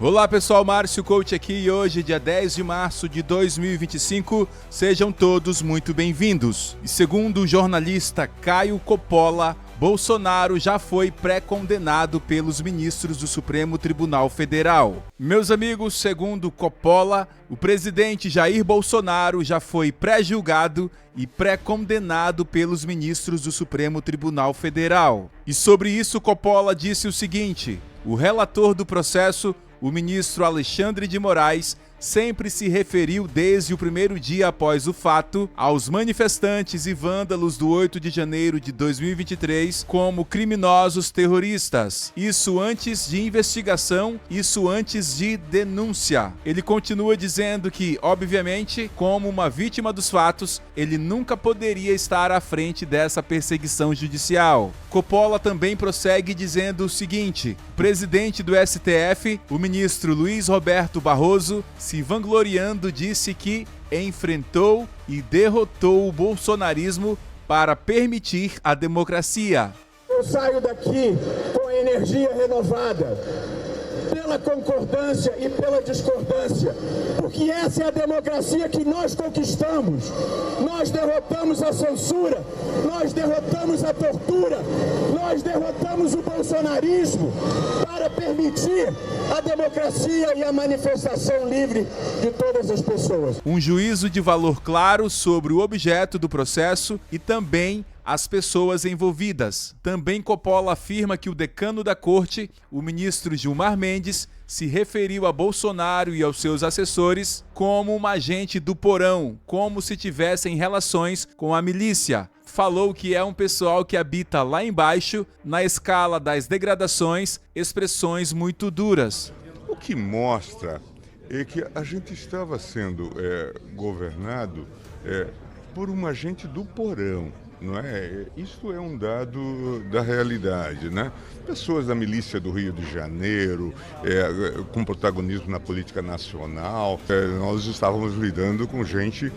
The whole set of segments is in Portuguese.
Olá pessoal, Márcio Coach aqui e hoje, dia 10 de março de 2025, sejam todos muito bem-vindos. E segundo o jornalista Caio Coppola, Bolsonaro já foi pré-condenado pelos ministros do Supremo Tribunal Federal. Meus amigos, segundo Coppola, o presidente Jair Bolsonaro já foi pré-julgado e pré-condenado pelos ministros do Supremo Tribunal Federal. E sobre isso, Coppola disse o seguinte: o relator do processo, o ministro Alexandre de Moraes, sempre se referiu desde o primeiro dia após o fato aos manifestantes e vândalos do 8 de janeiro de 2023 como criminosos terroristas. Isso antes de investigação, isso antes de denúncia. Ele continua dizendo que, obviamente, como uma vítima dos fatos, ele nunca poderia estar à frente dessa perseguição judicial. Coppola também prossegue dizendo o seguinte: o presidente do STF, o ministro Luiz Roberto Barroso, se vangloriando, disse que enfrentou e derrotou o bolsonarismo para permitir a democracia. Eu saio daqui com a energia renovada, pela concordância e pela discordância, porque essa é a democracia que nós conquistamos. Nós derrotamos a censura, nós derrotamos a tortura, nós derrotamos o bolsonarismo para permitir a democracia e a manifestação livre de todas as pessoas. Um juízo de valor claro sobre o objeto do processo e também as pessoas envolvidas. Também Coppola afirma que o decano da corte, o ministro Gilmar Mendes, se referiu a Bolsonaro e aos seus assessores como um agente do porão, como se tivessem relações com a milícia. Falou que é um pessoal que habita lá embaixo, na escala das degradações, expressões muito duras. O que mostra é que a gente estava sendo governado por um agente do porão. Não é? Isso é um dado da realidade, né? Pessoas da milícia do Rio de Janeiro, com protagonismo na política nacional, nós estávamos lidando com gente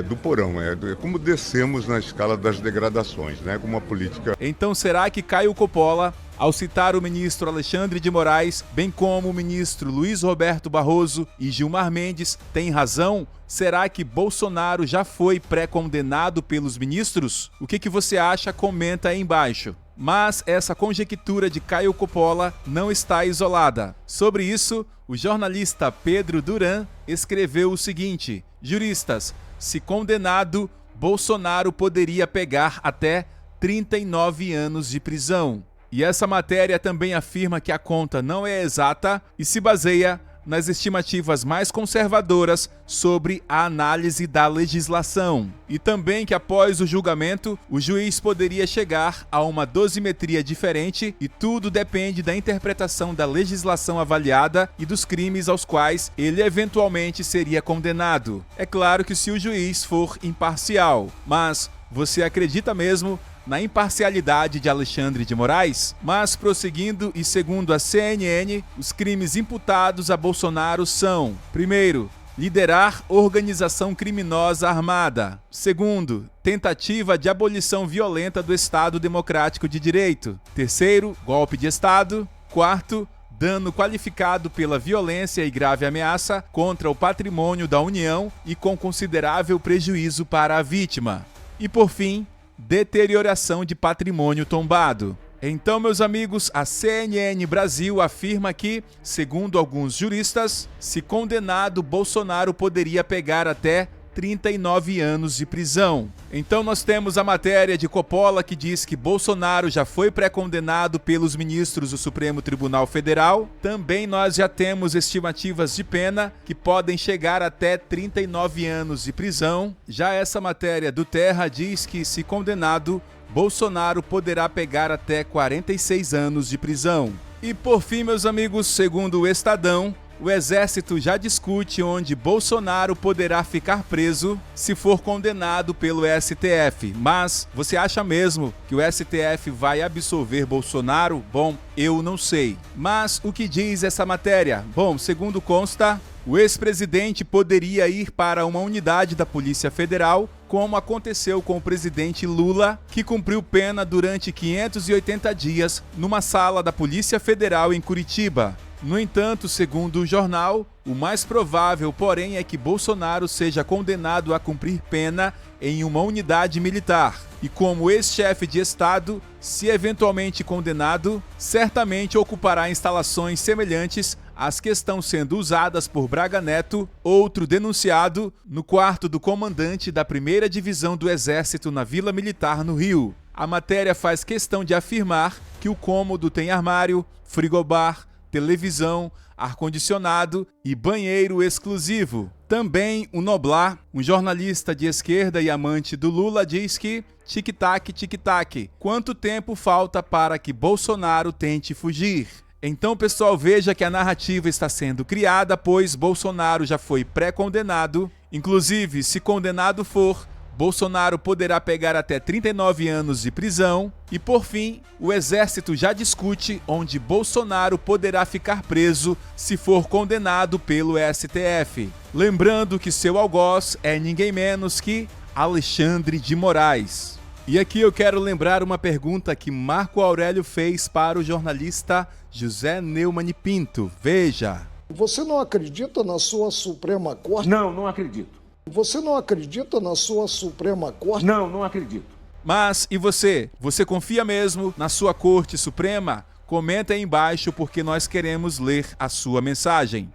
do porão, como descemos na escala das degradações, né? Com uma política. Então será que Caio Coppola, ao citar o ministro Alexandre de Moraes, bem como o ministro Luiz Roberto Barroso e Gilmar Mendes, tem razão? Será que Bolsonaro já foi pré-condenado pelos ministros? O que você acha? Comenta aí embaixo. Mas essa conjectura de Caio Coppola não está isolada. Sobre isso, o jornalista Pedro Duran escreveu o seguinte: juristas, se condenado, Bolsonaro poderia pegar até 39 anos de prisão. E essa matéria também afirma que a conta não é exata e se baseia nas estimativas mais conservadoras sobre a análise da legislação. E também que após o julgamento, o juiz poderia chegar a uma dosimetria diferente e tudo depende da interpretação da legislação avaliada e dos crimes aos quais ele eventualmente seria condenado. É claro que se o juiz for imparcial, mas você acredita mesmo na imparcialidade de Alexandre de Moraes? Mas prosseguindo e segundo a CNN, os crimes imputados a Bolsonaro são: primeiro, liderar organização criminosa armada; segundo, tentativa de abolição violenta do Estado Democrático de Direito; terceiro, golpe de Estado; quarto, dano qualificado pela violência e grave ameaça contra o patrimônio da União e com considerável prejuízo para a vítima; e por fim, deterioração de patrimônio tombado. Então, meus amigos, a CNN Brasil afirma que, segundo alguns juristas, se condenado, Bolsonaro poderia pegar até 39 anos de prisão. Então nós temos a matéria de Coppola que diz que Bolsonaro já foi pré-condenado pelos ministros do Supremo Tribunal Federal. Também nós já temos estimativas de pena que podem chegar até 39 anos de prisão. Já essa matéria do Terra diz que, se condenado, Bolsonaro poderá pegar até 46 anos de prisão. E por fim, meus amigos, segundo o Estadão, o Exército já discute onde Bolsonaro poderá ficar preso se for condenado pelo STF. Mas você acha mesmo que o STF vai absolver Bolsonaro? Bom, eu não sei. Mas o que diz essa matéria? Bom, segundo consta, o ex-presidente poderia ir para uma unidade da Polícia Federal, como aconteceu com o presidente Lula, que cumpriu pena durante 580 dias numa sala da Polícia Federal em Curitiba. No entanto, segundo o jornal, o mais provável, porém, é que Bolsonaro seja condenado a cumprir pena em uma unidade militar. E como ex-chefe de Estado, se eventualmente condenado, certamente ocupará instalações semelhantes às que estão sendo usadas por Braga Neto, outro denunciado, no quarto do comandante da 1ª Divisão do Exército na Vila Militar, no Rio. A matéria faz questão de afirmar que o cômodo tem armário, frigobar, televisão, ar-condicionado e banheiro exclusivo. Também o Noblar, um jornalista de esquerda e amante do Lula, diz que tic-tac, tic-tac, quanto tempo falta para que Bolsonaro tente fugir? Então, pessoal, veja que a narrativa está sendo criada, pois Bolsonaro já foi pré-condenado. Inclusive, se condenado for, Bolsonaro poderá pegar até 39 anos de prisão. E, por fim, o Exército já discute onde Bolsonaro poderá ficar preso se for condenado pelo STF. Lembrando que seu algoz é ninguém menos que Alexandre de Moraes. E aqui eu quero lembrar uma pergunta que Marco Aurélio fez para o jornalista José Neumann Pinto. Veja. Você não acredita na sua Suprema Corte? Não, não acredito. Você não acredita na sua Suprema Corte? Não, não acredito. Mas e você? Você confia mesmo na sua Corte Suprema? Comenta aí embaixo porque nós queremos ler a sua mensagem.